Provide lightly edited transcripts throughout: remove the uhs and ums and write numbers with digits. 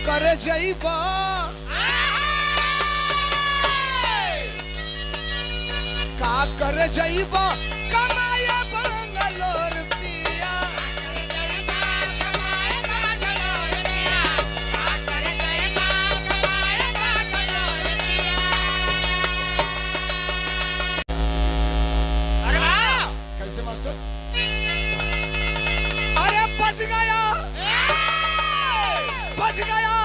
करे जइबा का करे जइबा कमाए बंगलोर पिया अरे वाह कैसे मास्टर अरे बच गया बच गया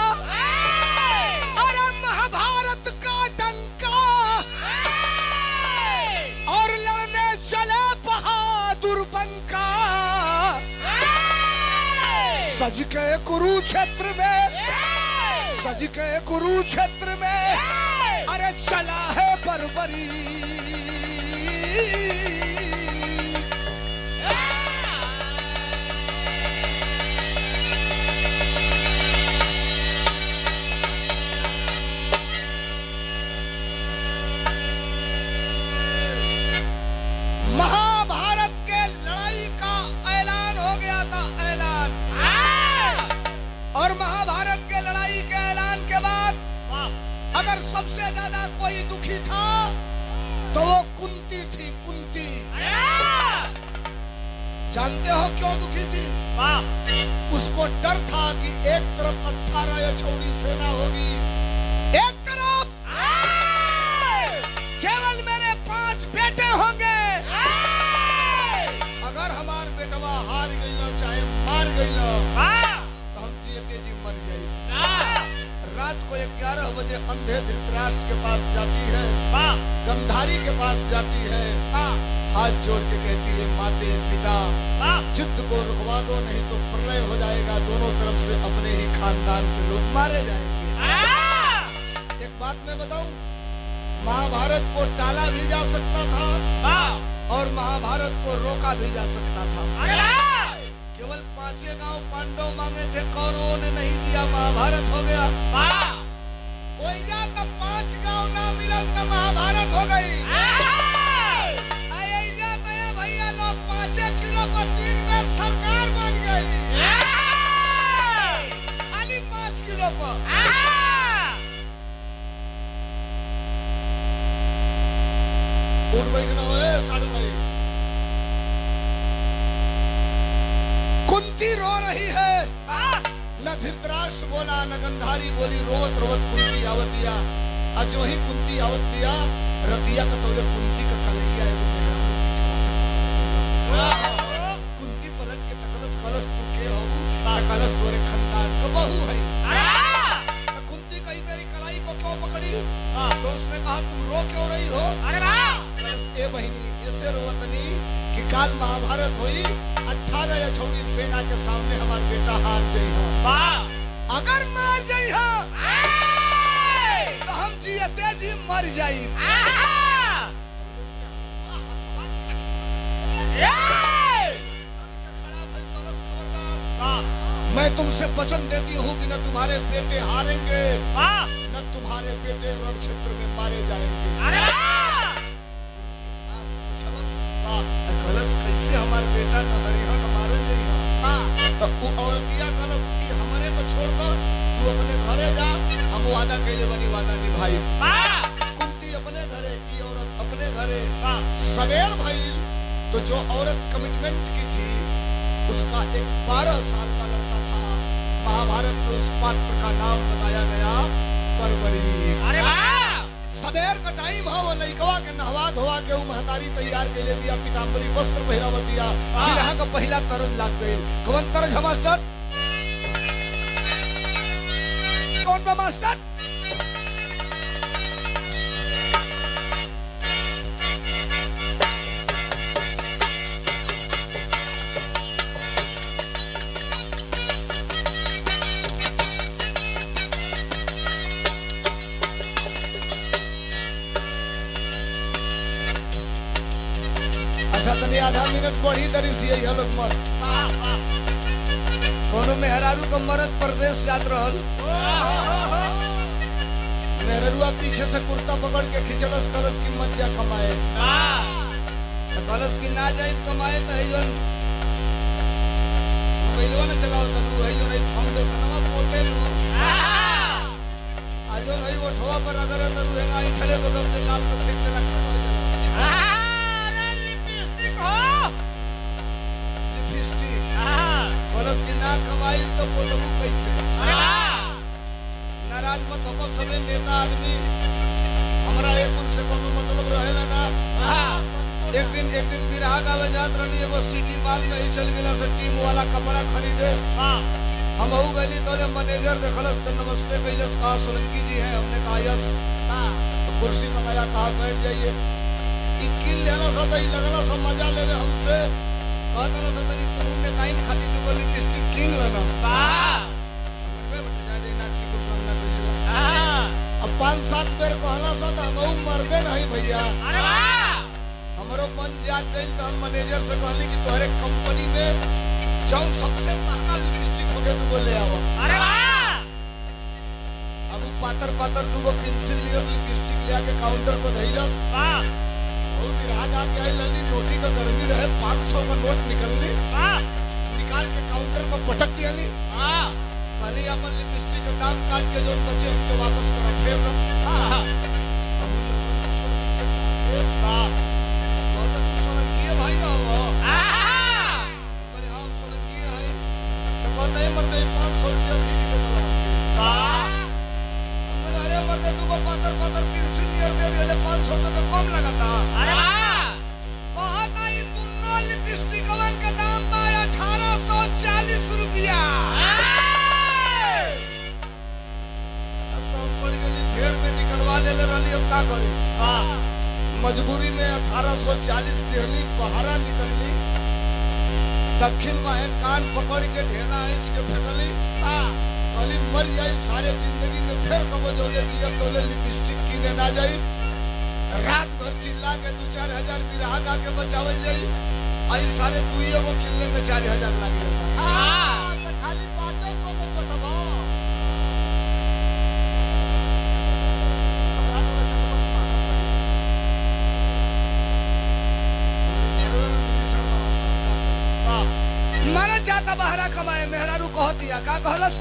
अरे महाभारत का डंका और लड़ने चले बहादुर बंका सज के कुरुक्षेत्र में सज के कुरुक्षेत्र में अरे चला है बर्बरी महाभारत के लड़ाई का ऐलान हो गया था ऐलान और महाभारत के लड़ाई के ऐलान के बाद अगर सबसे ज्यादा कोई दुखी था तो वो कुंती थी कुंती जानते हो क्यों दुखी थी उसको डर था कि एक तरफ 18 यछोड़ी सेना होगी एक तरफ केवल मेरे 5 बेटे होंगे अगर हमार बेटवा हार गई चाहे मार गई तो हम जियते जी मर जाए रात को 11 बजे अंधे धृतराष्ट्र के पास जाती है गंधारी के पास जाती है हाथ जोड़ के कहती है माते पिता युद्ध को रुकवा दो नहीं तो प्रलय हो जाएगा दोनों तरफ से अपने ही खानदान के लोग मारे जाएंगे एक बात मैं बताऊं महाभारत को टाला भी जा सकता था और महाभारत को रोका भी जा सकता था केवल 5 गांव पांडव मांगे थे कौरवों ने नहीं दिया महाभारत हो गया तब 5 गांव ना मिलल तो महाभारत हो गई भैया लोग 5 किलो पर 3 बार सरकार बन गई खाली 5 किलो पर उठ बैठना हो साधु भाई कुंती रो रही है न धृतराष्ट्र बोला न गंधारी बोली रोवत रोवत कुंती आवतिया अजो ही कुंती आवत दिया रतिया का तोले कुंती का कलैया एगो मेहरारू पीछवा से पकड़ कुंती पलट के तकलस कलस तू के हो तकलस तोरे खानदान का बहू है कुंती कही मेरी कलाई को क्यों पकड़ी तो उसने कहा तुम रो क्यों रही हो कलस ए बहिनी ऐसे रोवतनी कि काल महाभारत हुई 18 यछोड़ी सेना के सामने हमार बेटा हार जाई अगर मार जाई तो हम जियते जी मर जाई मैं तुमसे वचन देती हूँ कि न तुम्हारे बेटे हारेंगे न तुम्हारे बेटे रण क्षेत्र में मारे जाएंगे कलश कैसे हमारे बेटा न हरिहर न मारे तो औरतिया कलश की हमारे को छोड़ दो तू अपने घरे जा हम वादा कैले बनी वादा निभाई कुंती अपने घरे की औरत अपने घरे सवेर भाई तो जो औरत कमिटमेंट की थी उसका एक 12 साल का लड़का था महाभारत में उस पात्र का नाम बताया गया बर्बरी सबेर का टाइम है वो लइकवा के नहवा धोवा के उ महतारी तैयार कैले बिया पीतांबरी वस्त्र पहिरावतिया विरह का पहला तरज लाग गई कौन तरज हमार सर कौन बा मास्टर आधा मिनट बढ़ी दरी सी लोग मत कोनो मेहरारू को मरद प्रदेश जात रहल मेहरुआ पीछे से कुर्ता पकड़ के खिंचलस कलश की मज्जा कमाए तो कलश की ना जाए कमाए तो है जोन मोबाइलवा न चलाओ तो है जो फाउंडेशनवा पोते लो ओठवा पर अगर तो रुहेगा इठले बगल से लाल को फेंक देला का अरे लिपस्टिक हो लिपस्टिक बरस की ना कमाई तो बोलबू कैसे अरे वाह नाराज मत हो सबे नेता आदमी हमरा एक उनसे कोनो मतलब रहेला ना एक दिन बिरहा गावे जात रहनी एगो सिटी मॉल में ही चल गेला से टीम वाला कपड़ा खरीदे हम हो गली तोले मैनेजर देखलस त नमस्ते कैलस कहा सोलंकी जी हैं हमने कहा यस तो कुर्सी मंगाया कहा बैठ जाइए ई किल लेना सा तो ई लगला सब मजा लेवे हमसे कहत ना सा तनी तुमने टाइम खाती तो लिपस्टिक किन लेना वाह मनवे बट जा देना की को काम ना कइला अब 5-7 बेर कहला सा त हम मर्दे नहीं भैया अरे वाह हमरो मन जाग गइल त हम मैनेजर से कहली कि तोहरे कंपनी में जौन सबसे महंगा लिपस्टिक होके तू ले आवा अरे वाह अब पातर दूगो पेंसिल लियो लिपस्टिक ले आके काउंटर पर धइलस वाह और बिरहा गा के आई लनी नोटी का गर्मी रहे 500 का नोट निकलली वाह निकाल के काउंटर पर पटक दियाली वाह कहली अपन लिपस्टिक का दाम काट के जो बचे हमके वापस करा फेर दो वाह बहुत दुश्मन किए भाई ना हो मर्दे 500 रुपया भी दे दो अरे मर्दे दूगो पातर पेंसिल लियर दे देले 500 तो कम लगाता अरे वाह कहता ई दुनो लिपस्टिकवन के दाम बा 1840 रुपया अब तो हम पड़ गेली फेर में निकलवा लेले रहली अब का करी मजबूरी में 1840 देहली पहाड़ा निकलली दक्षिण में कान पकड़ के ढेला इंच के फेंकली कहली मर जाई सारे जिंदगी में फिर कबो जोले दिया तोले लिपस्टिक किने ना जाई रात भर चिल्ला के 2-4 हजार बिरहा गा के बचावल जाई आई सारे दुई एगो किनले में 4000 लाग जाता तो खाली 500 में चटबा मारा जाता बहरा कमाए मेहरारू कहतिया का कहलस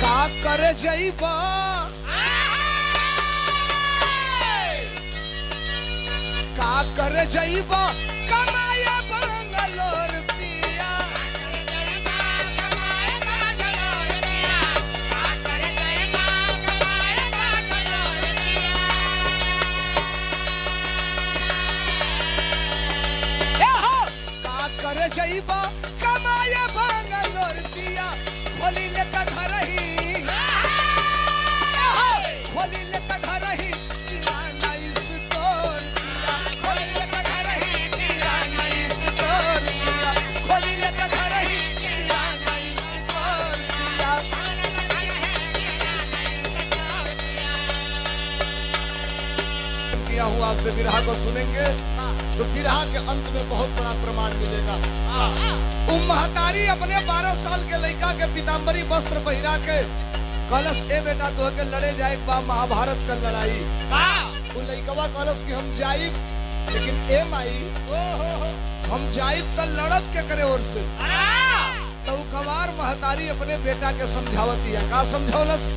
का करे जइबा का करे जइबा कमाया बंगलोर पिया करे जइबा कमाया बंगलोर पिया खोली ले त घर ही खोली ले त घर ही किराना स्टोर पिया खोली ले त घर ही किराना स्टोर पिया खोली ले त घर ही किराना स्टोर पिया किया हूँ आपसे बिरहा को सुनेंगे तो बिरहा के अंत में बहुत बड़ा प्रमाण मिलेगा महतारी अपने 12 साल के लड़का के पीताम्बरी वस्त्र पहिरा के कलश ए बेटा तो के लड़े जाए बा महाभारत का लड़ाई वो लड़कवा कलश की हम जाइब लेकिन ए माई हम जाइब त लड़ब के करे और से तो कवार महतारी अपने बेटा के समझावती है का समझौलस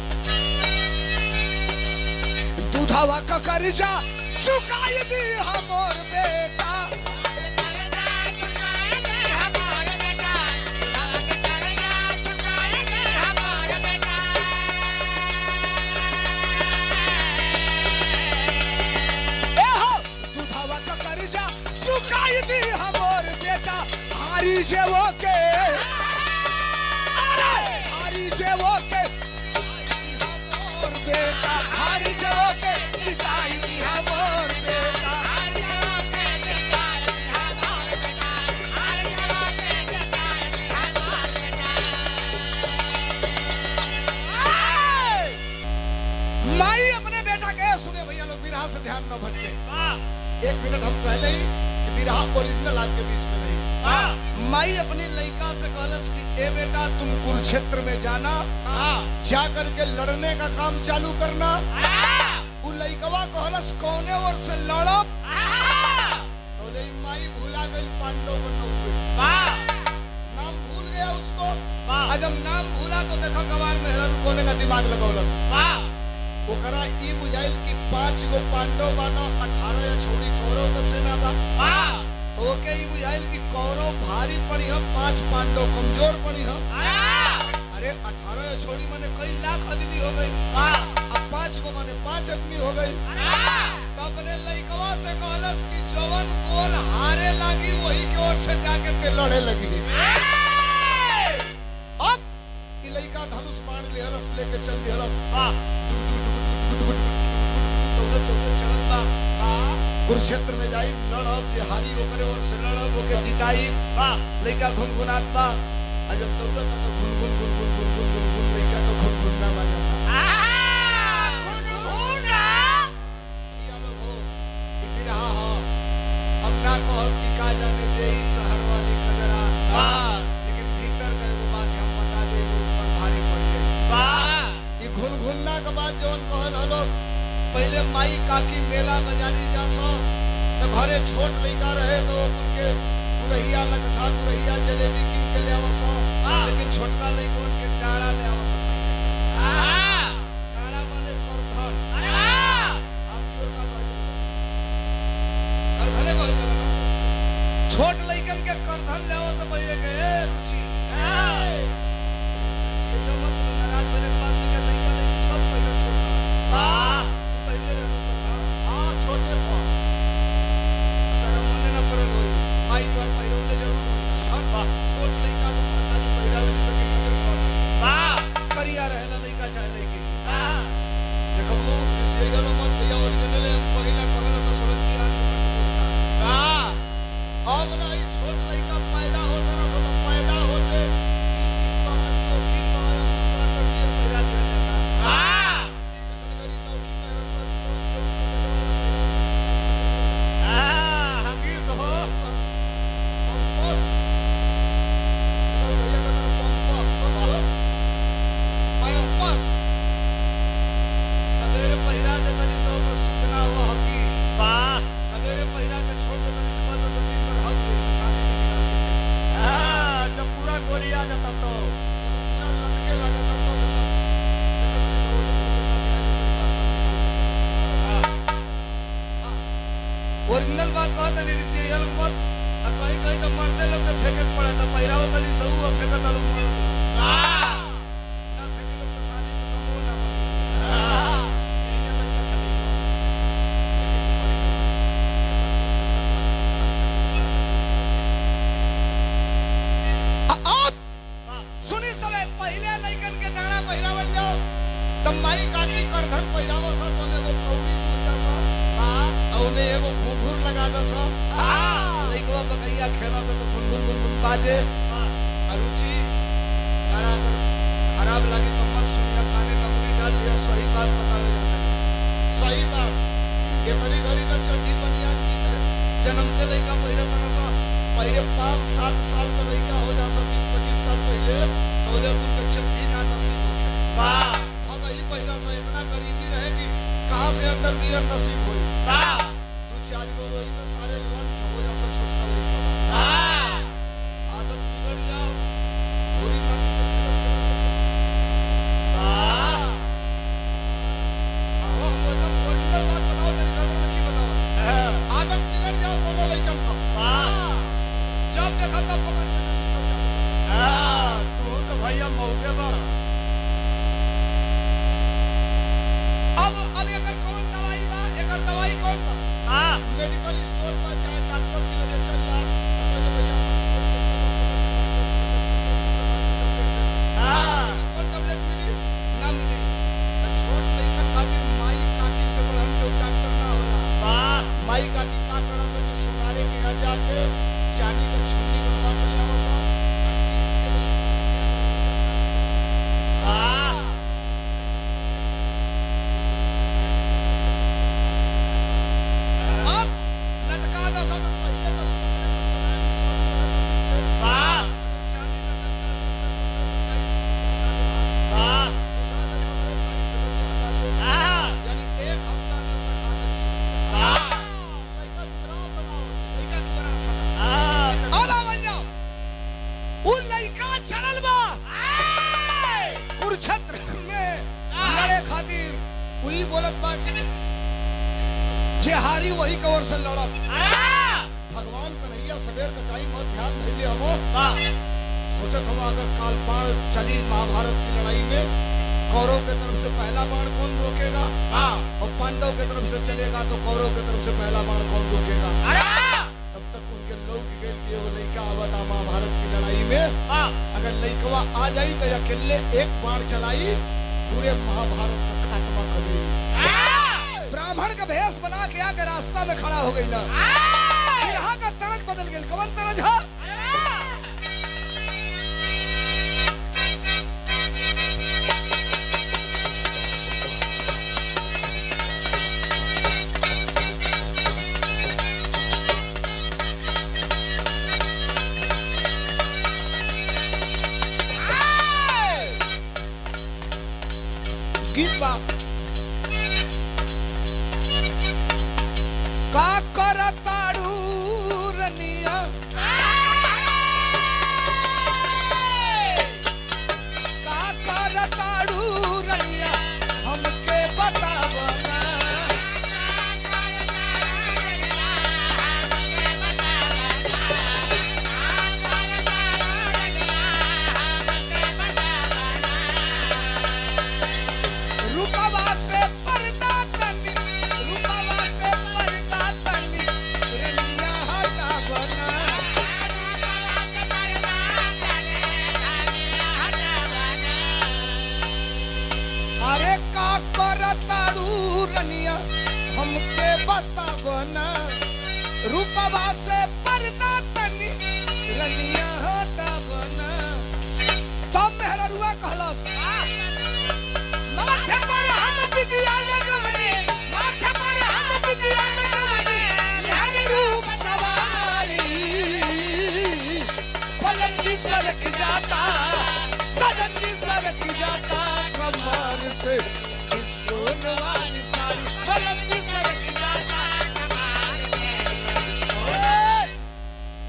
दूधावा का कर्जा चुकाई दी हमर बेटा दूधावा का कर्जा चुकाई दी हमर बेटा हारी जेवो के अरे हारी जेवो के हमर बेटा हारी जेवो के चिताई दी हमर बेटा माई अपने बेटा के सुने भैया लोग बिरहा से ध्यान न भटके 1 मिनट हम कहले ही कि बिरहा ओरिजिनल आपके बीच में रही माई अपनी लड़का से कहलस कि ए बेटा तुम कुरुक्षेत्र में जाना जा करके लड़ने का काम चालू करना उ लड़कवा कहलस कौने ओर से लड़ब तो ले माई भूला गई पांडव को नाम भूल गया बुलाया उसको। वाह। जब नाम भूला तो देखो गवार मेहरन कोने का दिमाग लगौलस। ओकरा ई बुझाइल कि 5 गो पांडव बानो 18 या छोड़ी कौरव के सेना बा। तो ओके ई बुझाइल कि कौरव भारी पड़ी ह, 5 पांडव कमजोर पड़ी ह। अरे 18 या छोड़ी माने कई लाख आदमी हो गई। अब 5 गो माने 5 आदमी हो गई। तब ने लइकवा से कहलस कि जवन गोल हारे लागी वही के ओर से जाके ते लड़े लगी। अब ई लइका धनुष बाण लेहलस, लेके चल दिहलस। दौड़त चलत बा। कुरुक्षेत्र में जाई लड़ब, जे हारी ओकरे ओर से लड़ब, ओके जिताई। लइका घुनघुनात बा। जब दौड़त तो घुनघुन घुनघुन घुनघुन घुनघुन लइका तो घुनघुनना बजाता। हम ना कहब कि का जाने दे ई शहर वाली कजरा, लेकिन भीतर के एगो बात हम बता देबो, ऊपर भारी पड़ जाई। ई घुनघुनना के बाद जवन कहल हलो, पहले माई काकी मेला बाजारी जासो तो घरे छोट लइका रहे तो उनके गुरहिया लकठा गुरहिया जलेबी किन के ले आवसो, लेकिन छोटका लइकन के डाड़ा ले आवसो। डाड़ा माने करधन। आप की ओर का कहल करधने कहल जाला ना। छोट लइकन के करधन ले आवसो पहिले के रुचि। इसलिए मत नाराज भइले के बाद के लइका लइकी सब पहिले छोट बा। तू पहिले रहलो करधन। छोटे पर तारा मने ना परल होई। माई द्वार पहिरौले जरूर होई। और छोट लइका के महतारी पहिरावे सके नजर पड़। करिया रहेला लइका चाहे लइकी। देखबो इसलिए गलो मत भैया ओरिजिनल हम कहीं ना कहीं से सोलंकिया बोलता है। अब ना ई छोट लइका पैदा होता ना, सो तो पैदा होते चौकी पर अंदर बियर पहिरा दिया जाता। इतनी गरी नौकी में हकीस हो पंपस भैया का पंप कौन सा पंपस सवेरे पहिरा दे तनी सो पर सुतना हुआ हकीस। सवेरे पहिरा के छोड़ दे तनी से बाद से दिन भर हक ले शादी में निकाल के। जब पूरा गोली आ जाता तो पूरा लटके लगा था तो देखो तनी सो हो जाता। ओरिजिनल बात कहत नहीं रियल मत। कहीं कहीं तो मरते लोग के फेंके पड़ा था पहिराओ तनी सो हुआ फेंकत लोग मरत लोग। ना फेंके लोग तो शादी को कमो ना बने। सुनी सबे पहले लइकन के डाड़ा पहिरावल जाओ, तब माई काकी करधन पहिरावो सा, तो एगो कौड़ी पूजा सा, औने एगो घूंघूर लगा द सा। लइकवा बकैया खेला से तो घुनघुन घुनघुन बाजे। रुचि तारा अगर खराब लगे तो मत सुनिया, काने में अंगुली डाल लिया, सही बात बतावे जाता है। सही बात ये तरी घरी न चड्डी बनिया जन्म के लइका पहिरत न सा। पहले 5-7 साल का लइका हो जा सा, 20-25 साल पहले तौले कुल के चड्डी ना नसीब होखे। भगही पहिरा सा, इतना गरीबी रहे कि कहां से अंडरवियर नसीब होई। 2-4 गो वही में सारे लंठ हो जा सा छोटका लइका। आदत बिगड़ जाओ पूरी मत। हम एकदम ओरिजिनल बात बताओ, तनी गड़बड़ नहीं बताओ। आदत बिगड़ जाओ कोनो लइकन को। जब देखा तब पकड़ लेना सोचा। तू तो भैया मौके बड़ा। अब एकर कौन दवाई बा? एकर दवाई कौन बा? मेडिकल स्टोर पर चाहे डॉक्टर के लगे चल जा। पहले भैया कौन टैबलेट मिली ना मिली। छोट लइकन खातिर माई काकी से बढ़न के डॉक्टर ना होला। माई काकी का करन से कि सोनारे के यहाँ जाके चांदी का छुन्नी बनवा के ले आवो सा। अब लटका दो सा तो पहले तो कुरुक्षेत्र में लड़े खातिर वही बोलत बा जे हारी वही के ओर से लड़ब। भगवान कन्हैया सवेर का टाइम हो, ध्यान धैले हम सोचत हम अगर काल बाण चली महाभारत की लड़ाई में, कौरव के तरफ से पहला बाण कौन रोकेगा और पांडव के तरफ से चलेगा तो कौरव के तरफ से पहला बाण कौन रोकेगा। तब तक उनके लोग गए कि वो लड़का आवत महाभारत की लड़ाई में, अगर लड़कवा आ जाई तो अकेले एक बाण चलाई पूरे महाभारत का खात्मा कर देगी। ब्राह्मण का भेष बना के आकर रास्ता में खड़ा हो गई ना, यहाँ का तरज बदल गई। कवन तरज है? गीत बा का करताड़ू रनिया, का करताड़ू रनिया हमके बतावना। रूपवा से पर्दा तनी, रूपवा से पर्दा तनी रनिया हटावना। अरे का करताड़ू रनिया हमके बतावना, रूपवा से पर्दा तनी रनिया हटावना। तब मेहररुआ कहलस माथे पर हम बिटिया लगवनी, माथे पर हम बिटिया लगवनी, यह रूप सवारी पलक जी सरक जाता, सजन जी सरक जाता कमर से इसको नवानी सारी, पलक जी सरक जाता कमर से।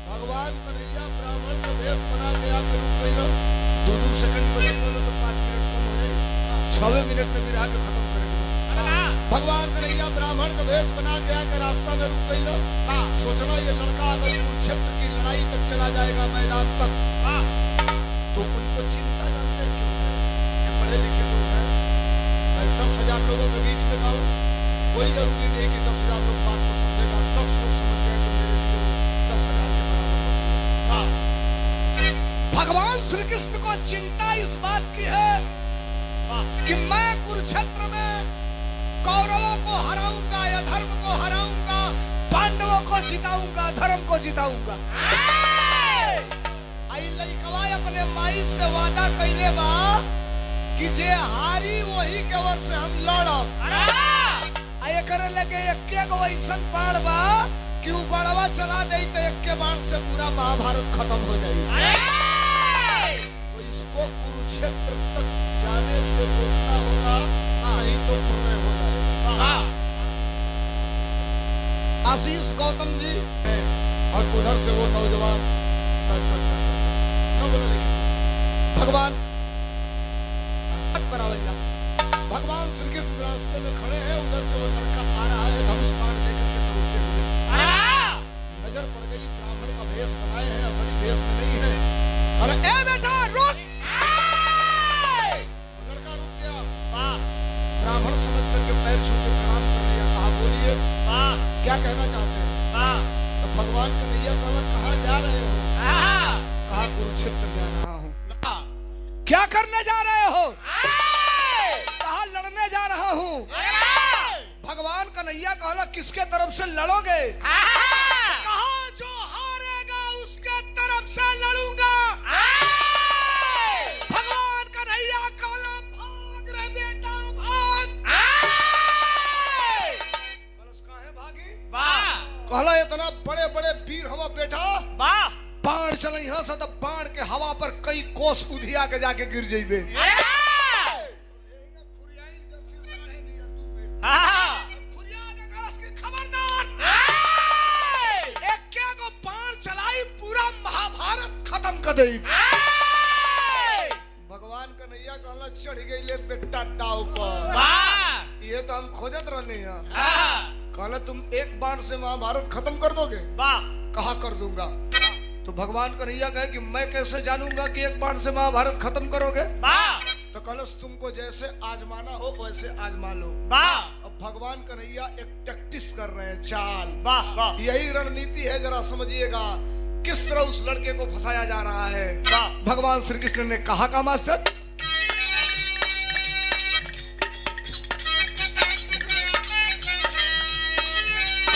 भगवान कन्हैया ब्राह्मण का भेष बना के आकर रुक गई ना, 2-2 सेकंड बदल बोलो तो 5 मिनट कम हो जाए, 6 मिनट में विराह के खत्म करेंगे। भगवान कन्हैया ब्राह्मण का भेष बना के आकर रास्ता में रुक गई ना, सोचना ये लड़का अगर कुरुक्षेत्र की लड़ाई तक चला जाएगा मैदान तक, तो उनको चिंता जानते क्यों है? ये पढ़े लिखे लोग हैं। मैं 10,000 लोगों के बीच में गाऊं, कोई जरूरी नहीं कि 10,000 लोग बात को समझेगा। 10 लोग समझ गए तो मेरे लिए 10,000 के बराबर होती है। भगवान श्री कृष्ण को चिंता इस बात की है कि मैं कुरुक्षेत्र में कौरवों को हराऊंगा या धर्म को हराऊंगा, पांडवों को जिताऊंगा, धर्म को जिताऊंगा। आई लइकवा अपने माई से वादा कइले बा कि जे हारी वही के ओर से हम लड़ब। आ एकरे लगे एके गो ऐसन बाण बा कि उ बाणवा चला देई तो एके बाण से पूरा महाभारत खत्म हो जाई। इसको कुरुक्षेत्र तक जाने से रोकना होगा, नहीं तो प्रलय हो जाएगा। आशीष गौतम जी और उधर से वो नौजवान सर न बोलो, लेकिन भगवान भगवान श्री कृष्ण रास्ते में खड़े हैं, उधर से वो लड़का आ रहा है धनुष बाण लेकर के दौड़ते हुए। नजर पड़ गई ब्राह्मण का भेष बनाए हैं, असली भेष में नहीं है। कहा ए बेटा रुक। लड़का रुक गया, ब्राह्मण समझ करके पैर छू के प्रणाम कर लिया। कहा बोलिए क्या कहना चाहते हैं? तो भगवान कन्हैया कहाँ जा रहे हो? कहा कुरुक्षेत्र जा रहा हूँ। क्या करने जा रहे हो? कहा लड़ने जा रहा हूँ। भगवान कन्हैया कहला किसके तरफ से लड़ोगे? कहा जो हारेगा उसके तरफ से लड़ूंगा। भगवान कन्हैया कहला भाग रे बेटा भाग। काहे भागी? कहला इतना बड़े बड़े वीर हवा बेटा, बाण चल यहाँ से तो बाण के हवा पर कई कोस उधिया के जाके गिर जाइबे। खबरदार, एक को बाण चलाई पूरा महाभारत खत्म कर दे। भगवान कन्हैया कहला चढ़ गई ले बेटा दाव पर। वाह ये तो हम खोजत रहने हैं। हाँ कहला तुम एक बाण से महाभारत खत्म कर दोगे? वाह कहा कर दूंगा। तो भगवान कन्हैया कहे कि मैं कैसे जानूंगा कि एक बाण से महाभारत खत्म करोगे? वाह तो कलश तुमको जैसे आजमाना हो वैसे आजमा लो। वाह अब भगवान कन्हैया एक टैक्टिस कर रहे हैं, चाल। वाह वाह यही रणनीति है, जरा समझिएगा किस तरह उस लड़के को फंसाया जा रहा है। वाह भगवान श्री कृष्ण ने कहा का मास्टर,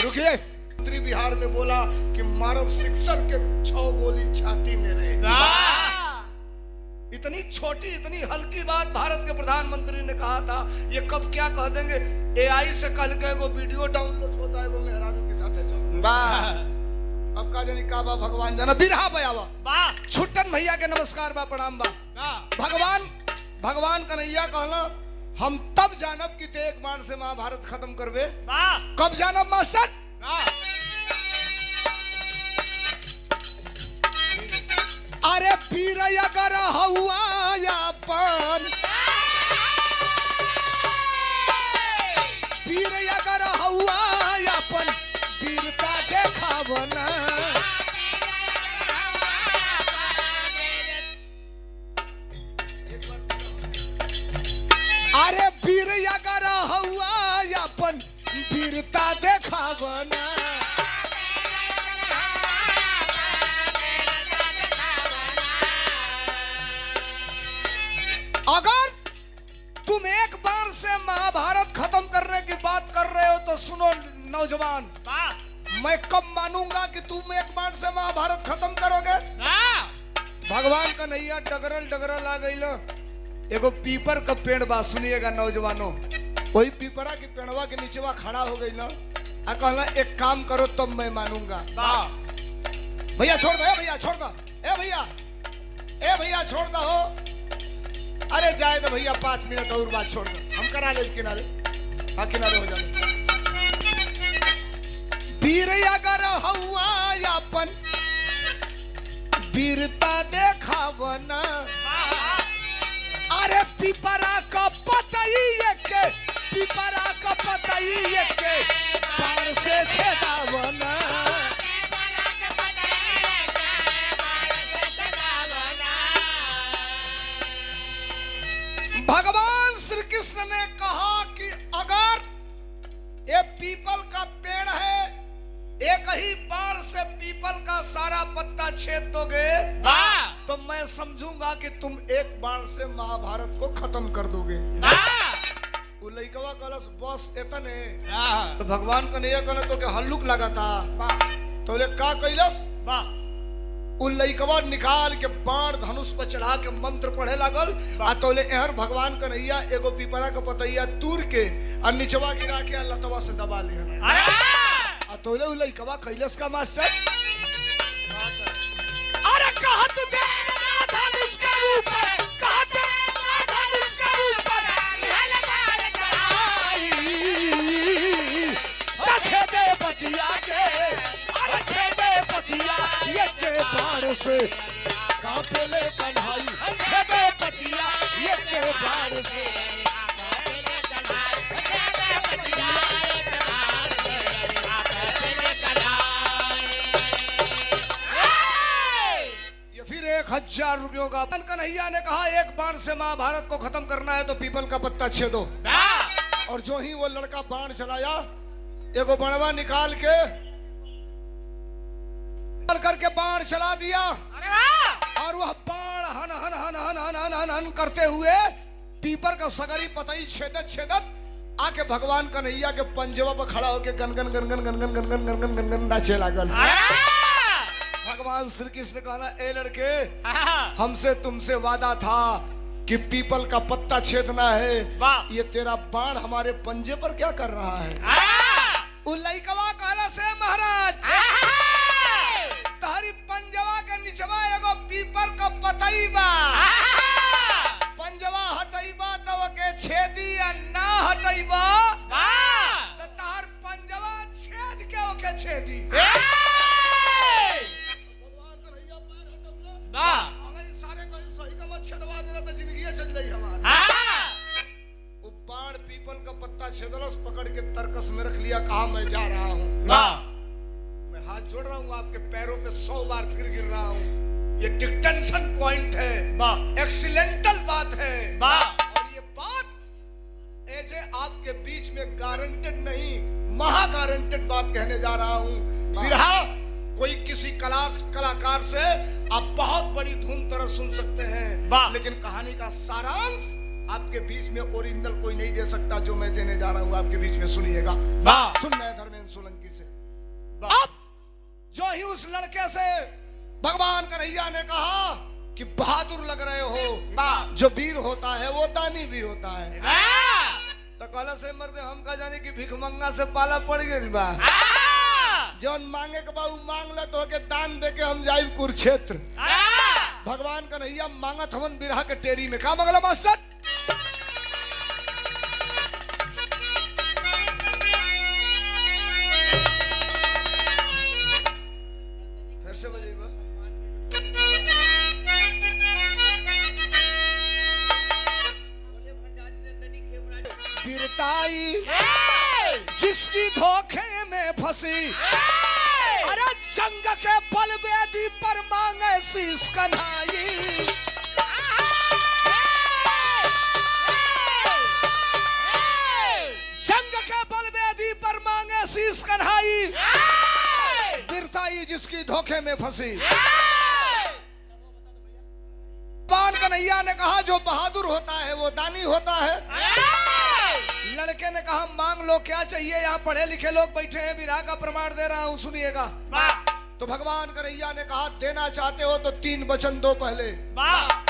रुकिए। उत्तरी बिहार में बोला कि मारव सिक्सर के 6 गोली छाती मेरे। वाह इतनी छोटी इतनी हल्की बात भारत के प्रधानमंत्री ने कहा था, ये कब क्या कह देंगे। एआई से कल के वो वीडियो डाउनलोड होता है, वो मेहरानों के साथ है जो। वाह अब का जानी का बा भगवान जाना बिरहा बयावा। वाह छुट्टन भैया के नमस्कार बा प्रणाम बा। भगवान कन्हैया कहला हम तब जानब कि ते एक बाण से महाभारत खत्म करबे। वाह कब जानब मास्टर? अरे वीर अगर हवा यापन, वीर अगर हवा यापन वीरता देखावना। अरे वीर अगर हवा यापन वीरता देखावना। अगर तुम एक बार से महाभारत खत्म करने की बात कर रहे हो तो सुनो नौजवान, वाह मैं कब मानूंगा कि तुम एक बार से महाभारत खत्म करोगे? भगवान का नैया डगरल आ गई ना। एगो पीपर का पेड़ बा, सुनिएगा नौजवानों। वही पीपरा की पेड़वा के नीचेवा खड़ा हो गई ना, आ कहला एक काम करो तब मैं मानूंगा। वाह भैया छोड़ दो, भैया छोड़ दो, ए भैया छोड़ दो हो। अरे जाए तो भैया 5 मिनट और बात छोड़ दो, हम करा ले किनारे। हाँ किनारे हो जाने। वीर अगर हवा यापन वीरता देखावना। अरे पिपरा का पतई के, पिपरा का पतई के बाण से छेदावना। भगवान श्री कृष्ण ने कहा कि अगर ये पीपल का पेड़ है, एक ही बाण से पीपल का सारा पत्ता छेद दोगे तो मैं समझूंगा कि तुम एक बाण से महाभारत को खत्म कर दोगे। वो लइकवा कलस बस इतने। तो भगवान कन्हैया कहने तो के हल्लुक लगा था, तो ले का कैलस। वाह उ लइकवा निकाल के बाण धनुष पर चढ़ा के मंत्र पढ़े लागल। आ तोले एहर भगवान कन्हैया एगो पीपरा के पतैया तूर के और निचवा गिरा के लतवा से दबा लिया। आ तोले उ लइकवा कैलस का मास्टर, अरे कहत दे धनुष के ऊपर, कहत दे धनुष के ऊपर छेदे पतिया के, अरे छेदे पतिया ये के बाण से कांपे ले कन्हई। छेदे पतिया ये के बाण से ये फिर 1000 रुपयों का। कन्हैया ने कहा एक बाण से महाभारत को खत्म करना है तो पीपल का पत्ता छेदो। और जो ही वो लड़का बाण चलाया, एगो बणवा निकाल के करके बाण चला दिया। और वह बाण हन हन हन हन हन हन हन हन करते हुए पीपर का सगरी पतई छेदत छेदत आके भगवान कन्हैया के पंजवा पर खड़ा होके गन गन गन गन गन गन गन गन गन गन गन नाचे लागल। भगवान श्री कृष्ण कहला ए लड़के, हमसे तुमसे वादा था कि पीपल का पत्ता छेदना है, ये तेरा बाण हमारे पंजे पर क्या कर रहा है? उल्लैकवा कहला से महाराज तारी पंजवा के निचवा एगो पीपर का पतई बा, पंजवा हटईबा तो के छेदी या ना हटईबा तो तार पंजवा छेद के ओके छेदी। भगवान कन्हैया पैर हटौला, सारे कहीं सही का मत छेदवा दे मारा तो जिंदगी चल रही हमारी। वो बाण पीपल का पत्ता छेदलस, पकड़ के तरकस में रख लिया, कहा मैं जा रहा हूँ। मैं हाथ जोड़ रहा हूँ, आपके पैरों पे 100 बार फिर गिर रहा हूँ। ये डिटेंशन पॉइंट है, एक्सीलेंटल बात है, और ये बात एजे आपके बीच में गारंटेड नहीं, महा गारंटेड बात कहने जा रहा हूँ। बिरहा कोई किसी कलाकार से आप बहुत बड़ी धुन तरह सुन सकते हैं, लेकिन कहानी का सारांश आपके बीच में ओरिजिनल कोई नहीं दे सकता, जो मैं देने जा रहा हूँ आपके बीच में। सुनिएगा, सुनना है धर्मेंद्र सोलंकी से। अब जो ही उस लड़के से भगवान कन्हैया ने कहा कि बहादुर लग रहे हो, जो वीर होता है वो दानी भी होता है, तो कहला से मर्दे हम का जाने कि भिखमंगा से पाला पड़ गई बा, जौन मांगे के बाबू मांग ले तो के दान दे के हम जाइब कुरुक्षेत्र। भगवान कन्हैया मांगत हवन बिरहा के टेरी में, का मंगला मास्टर? फिर से बजेगा। बिरताई जिसकी धोखे में फंसी, अरे जंग के बलवेदी पर मांगे शीश कन्हाई। जंग के बलवेदी पर मांगे शीश कन्हाई। बिरताई जिसकी धोखे में फंसी। भगवान कन्हैया ने कहा जो बहादुर होता है वो दानी होता है। लड़के ने कहा मांग लो, क्या चाहिए? यहाँ पढ़े लिखे लोग बैठे हैं, बिरहा का प्रमाण दे रहा हूँ, सुनिएगा। तो भगवान कन्हैया ने कहा देना चाहते हो तो 3 वचन दो पहले।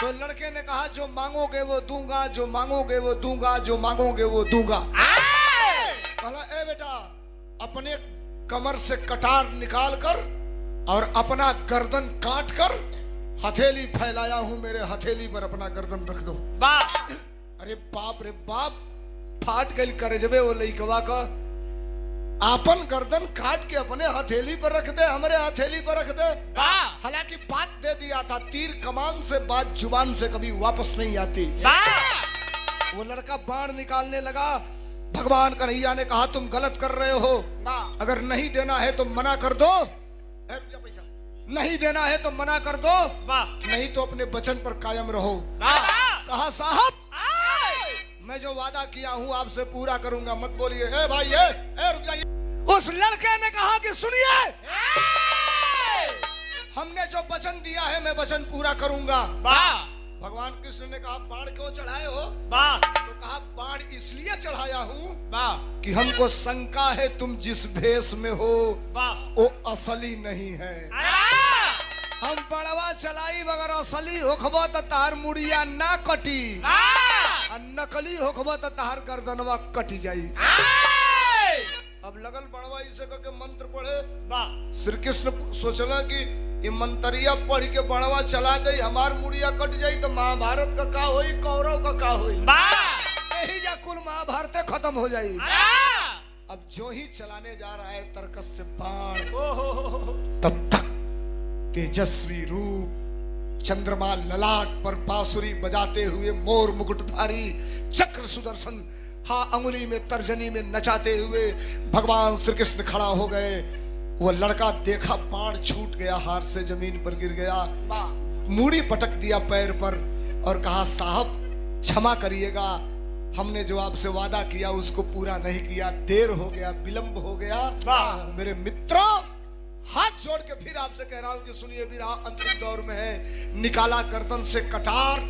तो लड़के ने कहा जो मांगोगे वो दूंगा, जो मांगोगे वो दूंगा, जो मांगोगे वो दूंगा। कहला ए बेटा, अपने कमर से कटार निकाल कर और अपना गर्दन काट कर हथेली फैलाया हूं, मेरे हथेली पर अपना गर्दन रख दो। अरे बाप रे बाप, फाट गई करजबे वो लइकवा का। आपन गर्दन काट के अपने हथेली पर रख दे, हमारे हथेली पर रख दे। हालांकि बात दे दिया था, तीर कमान से बात जुबान से कभी वापस नहीं आती। वो लड़का बाण निकालने लगा। भगवान कन्हैया ने कहा तुम गलत कर रहे हो, अगर नहीं देना है तो मना कर दो। पैसा नहीं देना है तो मना कर दो, नहीं तो अपने वचन पर कायम रहो। कहा साहब मैं जो वादा किया हूं आपसे पूरा करूंगा, मत बोलिए। ए भाई ए रुक जाइए। उस लड़के ने कहा कि सुनिए, हमने जो वचन दिया है मैं वचन पूरा करूंगा। भगवान कृष्ण ने कहा बाण क्यों चढ़ाए हो? तो कहा बाण इसलिए चढ़ाया हूं कि हमको शंका है तुम जिस भेष में हो वो असली नहीं है। हम बड़वा चलाई मगर असली होखबो तो तार मुड़िया ना कटी, और नकली होखबो तो तार गर्दनवा कटी जाई। अब लगल बड़वा इसे के मंत्र पढ़े। श्री कृष्ण सोचला कि ये मंतरिया पढ़ के बड़वा चला दे, हमार मुड़िया कट जाई तो महाभारत का होई, कौरव का होई, यही जा कुल महाभारत खत्म हो जाई। अब जो ही चलाने जा रहा है तरकस से बाण, तब तक तेजस्वी रूप चंद्रमा ललाट पर बांसुरी बजाते हुए मोर मुकुटधारी चक्र सुदर्शन अंगुली में तर्जनी में नचाते हुए भगवान श्री कृष्ण खड़ा हो गए। वो लड़का देखा बाण छूट गया, हाथ से जमीन पर गिर गया, मूड़ी पटक दिया पैर पर और कहा साहब क्षमा करिएगा, हमने जो आपसे वादा किया उसको पूरा नहीं किया, देर हो गया, विलंब हो गया। मेरे मित्रों हाथ जोड़ के फिर आपसे कह रहा हूं कि सुनिए, बिरहा अंतिम दौर में है। निकाला गर्दन से कटार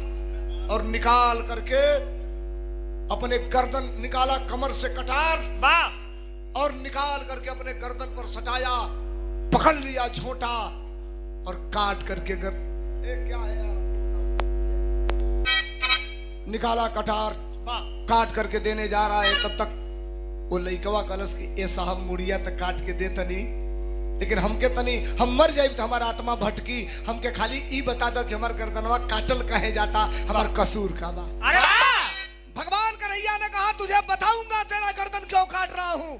और निकाल करके अपने गर्दन निकाला, कमर से कटार और निकाल करके अपने गर्दन पर सटाया, पकड़ लिया झोंटा और काट करके क्या है यार? निकाला कटार, काट करके देने जा रहा है। तब तक वो लइकवा कलश की ए साहब मुड़िया तक काट के दे तनी, लेकिन हमके तनी हम मर जाए तो हमारा आत्मा भटकी, हमके खाली ई बता दो कि हमार गर्दनवा काटल कहे जाता, हमार कसूर का बा। भगवान कन्हैया ने कहा तुझे बताऊंगा तेरा गर्दन क्यों काट रहा हूं।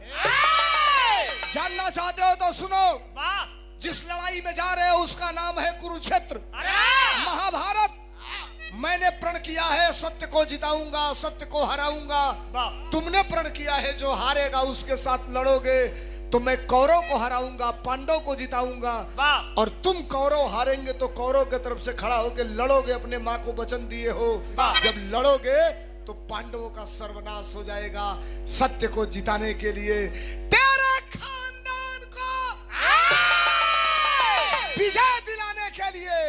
जानना चाहते हो तो सुनो, जिस लड़ाई में जा रहे हो उसका नाम है कुरुक्षेत्र। महाभारत मैंने प्रण किया है सत्य को जिताऊंगा, सत्य को हराऊंगा। तुमने प्रण किया है जो हारेगा उसके साथ लड़ोगे, तो मैं कौरव को हराऊंगा, पांडव को जिताऊंगा। और तुम कौरव हारेंगे तो कौरव की तरफ से खड़ा होकर लड़ोगे, अपने माँ को वचन दिए हो। जब लड़ोगे तो पांडवों का सर्वनाश हो जाएगा। सत्य को जिताने के लिए, तेरे खानदान को विजय दिलाने के लिए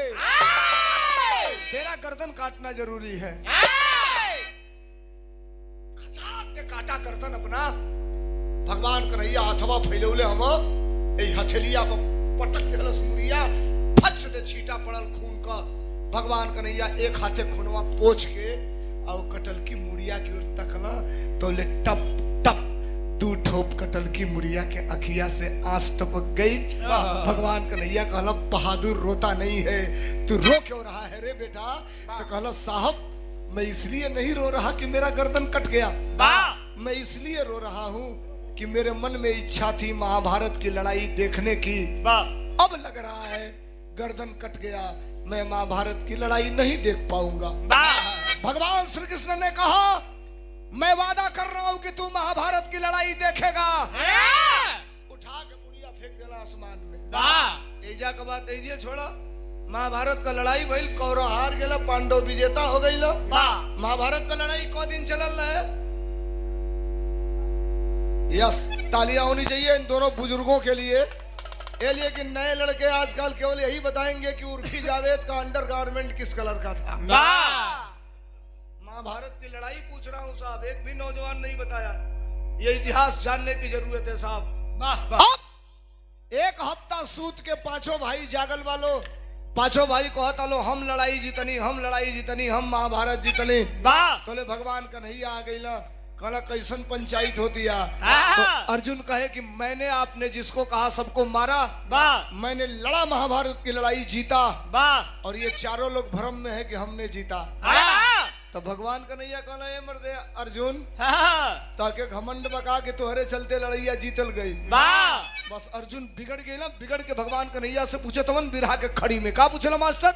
तेरा गर्दन काटना जरूरी है। काटा गर्दन अपना। भगवान कन्हैया अथवा फैलौले हम ए हथेलिया पर पटक देलस मुड़िया, फच दे छीटा पड़ल खून का। भगवान कन्हैया एक हाथे खूनवा पोंछ के और कटल की मुड़िया की ओर तकला तो ले टप टप दू ठोप कटल की मुड़िया के अखिया से आंस टपक गई। भगवान कन्हैया कहला बहादुर रोता नहीं है, तू रो क्यों रहा है रे बेटा? तो कहला साहब मैं इसलिए नहीं रो रहा कि मेरा गर्दन कट गया, मैं इसलिए रो रहा हूँ कि मेरे मन में इच्छा थी महाभारत की लड़ाई देखने की। अब लग रहा है गर्दन कट गया, मैं महाभारत की लड़ाई नहीं देख पाऊंगा। भगवान श्री कृष्ण ने कहा मैं वादा कर रहा हूं कि तू महाभारत की लड़ाई देखेगा। उठा के मुड़िया फेंक देला आसमान में। एजा के बात एजे छोड़ा, महाभारत का लड़ाई भइल, कौरव हार गेला, पांडव विजेता हो गइल। महाभारत का लड़ाई को दिन चलल है। यस, तालियां होनी चाहिए इन दोनों बुजुर्गों के लिए। ये लिए कि नए लड़के आजकल केवल यही बताएंगे कि उर्फी जावेद का अंडरगारमेंट किस कलर का था। महाभारत की लड़ाई पूछ रहा हूँ साहब, एक भी नौजवान नहीं बताया। ये इतिहास जानने की जरूरत है साहब। अब एक हफ्ता सूत के पांचों भाई जागल वालों, पांचों भाई को हता लो हम लड़ाई जीतनी, हम लड़ाई जीतनी, हम महाभारत जीतनी। तो भगवान कन्हैया आ गई ना, कहला कैसन पंचायत होती है। तो अर्जुन कहे कि मैंने आपने जिसको कहा सबको मारा, मैंने लड़ा, महाभारत की लड़ाई जीता, और ये चारों लोग भ्रम में है कि हमने जीता। तो भगवान कन्हैया कहला ये मर्दे अर्जुन ताकि घमंड बका के तोहरे चलते लड़ैया जीतल गई। बस अर्जुन बिगड़ गई ना, बिगड़ के भगवान कन्हैया से पूछे तमन बिरहा के खड़ी में का पूछला मास्टर?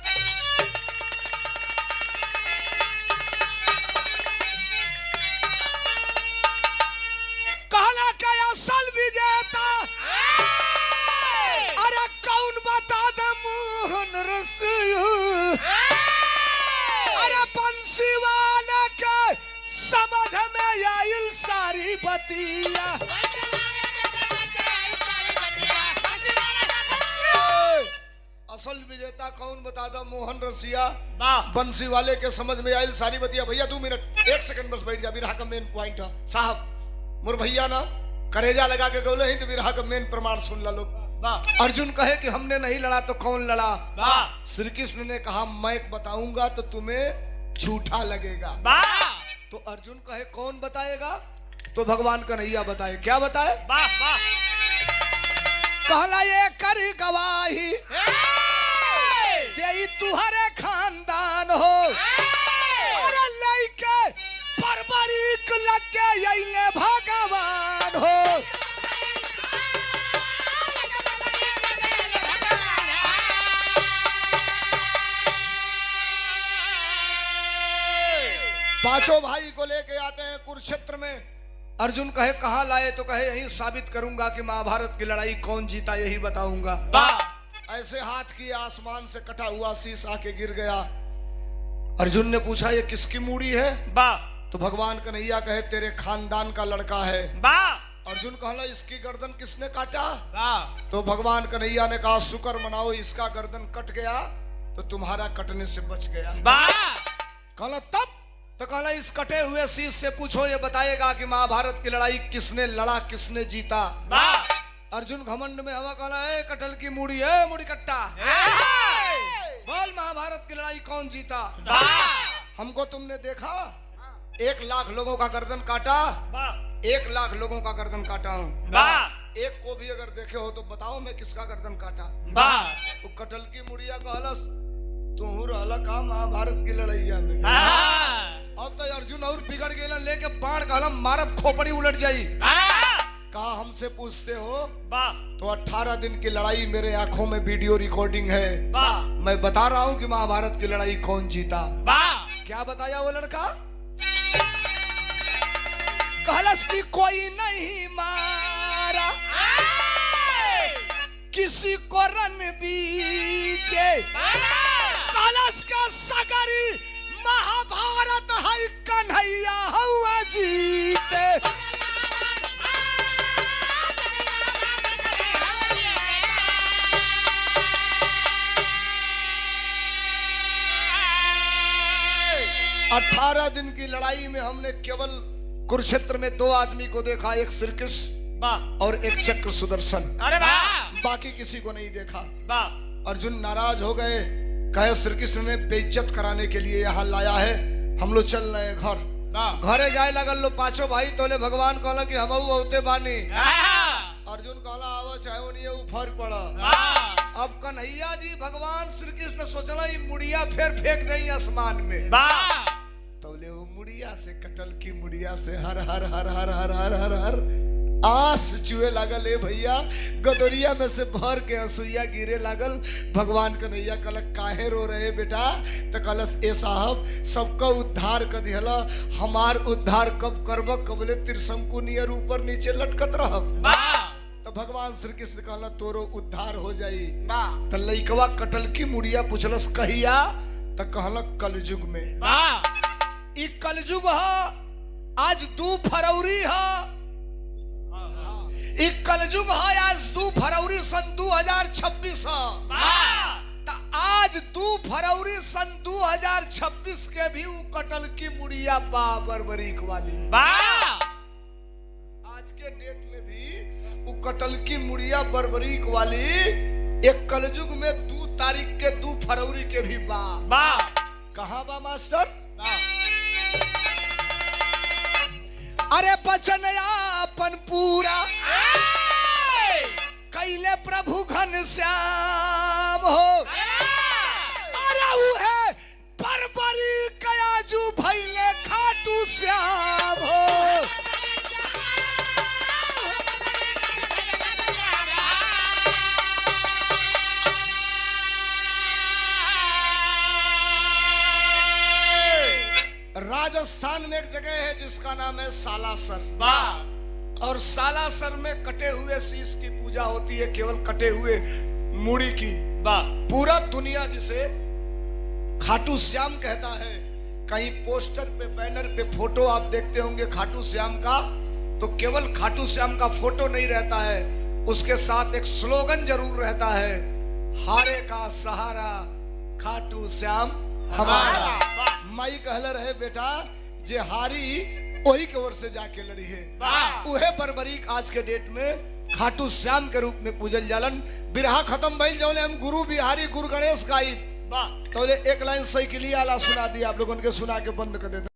कहला क्या असल विजेता अरे कौन बता दे मोहन रसिया, अरे बंसी वाला के समझ में आइल सारी बतिया। असल विजेता कौन बता दो मोहन रसिया, बंसी वाले के समझ में आइल सारी बतिया। भैया 2 मिनट 1 सेकंड बस बैठ जा, बिरहा का मेन पॉइंट है साहब। मोर भैया ना करेजा लगा के गोले ही तो बिरहा का मेन प्रमाण सुन ला लोग। अर्जुन कहे कि हमने नहीं लड़ा तो कौन लड़ा? श्री कृष्ण ने कहा मैं बताऊंगा तो तुम्हें झूठा लगेगा। तो अर्जुन कहे कौन बताएगा? तो भगवान कन्हैया बताए। क्या बताए? कहला ये कर गवाही दे तुहरे खानदान हो, अरे लइके बर्बरीक लगे यही भगवान हो। पांचों भाई को लेके आते हैं कुरुक्षेत्र में। अर्जुन कहे कहां लाए? तो कहे यही साबित करूंगा कि महाभारत की लड़ाई कौन जीता, यही बताऊंगा। ऐसे हाथ की आसमान से कटा हुआ शीश आके गिर गया। अर्जुन ने पूछा ये किसकी मूड़ी है? तो भगवान कन्हैया कहे तेरे खानदान का लड़का है। अर्जुन कहला इसकी गर्दन किसने काटा? तो भगवान कन्हैया ने कहा शुक्र मनाओ इसका गर्दन कट गया तो तुम्हारा कटने से बच गया। कहला तब? तो कहला इस कटे हुए शीश से पूछो, ये बताएगा कि महाभारत की लड़ाई किसने लड़ा, किसने जीता। अर्जुन घमंड में हवा कहला है कटल की मूड़ी है, मूड़ी कट्टा बोल महाभारत की लड़ाई कौन जीता? हमको तुमने देखा 1 लाख लोगों का गर्दन काटा, 1 लाख लोगों का गर्दन काटा हूँ। एक को भी अगर देखे हो तो बताओ मैं किसका गर्दन काटा? वो कटल की मुड़िया कहलस तू रहला का महाभारत की लड़ाइया में। अब तो अर्जुन और बिगड़ गया, लेके बाण कहला मारब खोपड़ी उलट जाई। कहा हमसे पूछते हो तो 18 दिन की लड़ाई मेरे आंखों में वीडियो रिकॉर्डिंग है। मैं बता रहा हूँ कि महाभारत की लड़ाई कौन जीता। क्या बताया वो लड़का? कहलस की कोई नहीं मारा किसी को रन बीचे, कहलस का सगरी महाभारत है कन्हैया हुआ जीते। अठारह दिन की लड़ाई में हमने केवल कुरुक्षेत्र में 2 आदमी को देखा, एक श्री कृष्ण और एक चक्र सुदर्शन। अरे वाह, बाकी किसी को नहीं देखा। वाह। अर्जुन नाराज हो गए, कहे श्री कृष्ण ने बेइज्जत कराने के लिए यहाँ लाया है, हम लोग चल रहे हैं घर। घरे जाए लगल लो 5 भाई तोले भगवान कहला कि हमहू औते बानी। अर्जुन कहला आवा चाहे नहीं ऊपर पड़ा। अब कन्हैया जी भगवान श्री कृष्ण सोचला ई मुड़िया फिर फेंक दई आसमान में। तोले वो मुड़िया से कटल की मुड़िया से हर हर हर हर हर हर हर हर आस चुए लागल। ए भैया गदरिया में से भर के हंसुइया गिरे लागल। भगवान कन्हैया कहलक काहे रो रहे बेटा? तो कहलस ए साहब सबका उद्धार कर दिहला, हमार उद्धार कब करब? कबले त्रिशंकु नियर ऊपर नीचे लटकत रहब। तो भगवान श्री कृष्ण कहला तोरो उद्धार हो जाई। तो लइकवा कटल की मुड़िया पूछलस कहिया? तो कहलक कलयुग में। ई कलयुग ह, आज 2 फरवरी ह। ई कलयुग है, आज 2 फरवरी सन 2026 है। आज 2 फरवरी सन 2026 के भी उ कटल की मुड़िया बरबरीक वाली। आज के डेट में भी उ कटल की मुड़िया बरबरीक वाली एक कलयुग में 2 तारीख के 2 फरवरी के भी बा। कहाँ बा मास्टर? अरे बचन आपन पूरा कैले प्रभु घनश्याम हो। अरे उहे बरबरी कयाजू भैले खाटू श्याम हो। राजस्थान में एक जगह है जिसका नाम है सालासर। और सालासर में कटे हुए शीश की पूजा होती है, केवल कटे हुए मूड़ी की। पूरा दुनिया जिसे खाटू श्याम कहता है। कहीं पोस्टर पे बैनर पे फोटो आप देखते होंगे खाटू श्याम का, तो केवल खाटू श्याम का फोटो नहीं रहता है, उसके साथ एक स्लोगन जरूर रहता है, हारे का सहारा खाटू श्याम हमारा। माई कहले रहे बेटा जे हारी वही के ओर से जाके लड़ी है। उहे बरबरीक आज के डेट में खाटू श्याम के रूप में पूजल जालन। बिरहा खत्म भइल जौले हम गुरु बिहारी गुरु गणेश गाई तौले एक लाइन साइकिलिया वाला सुना दिया, आप लोगों के सुना के बंद कर देते।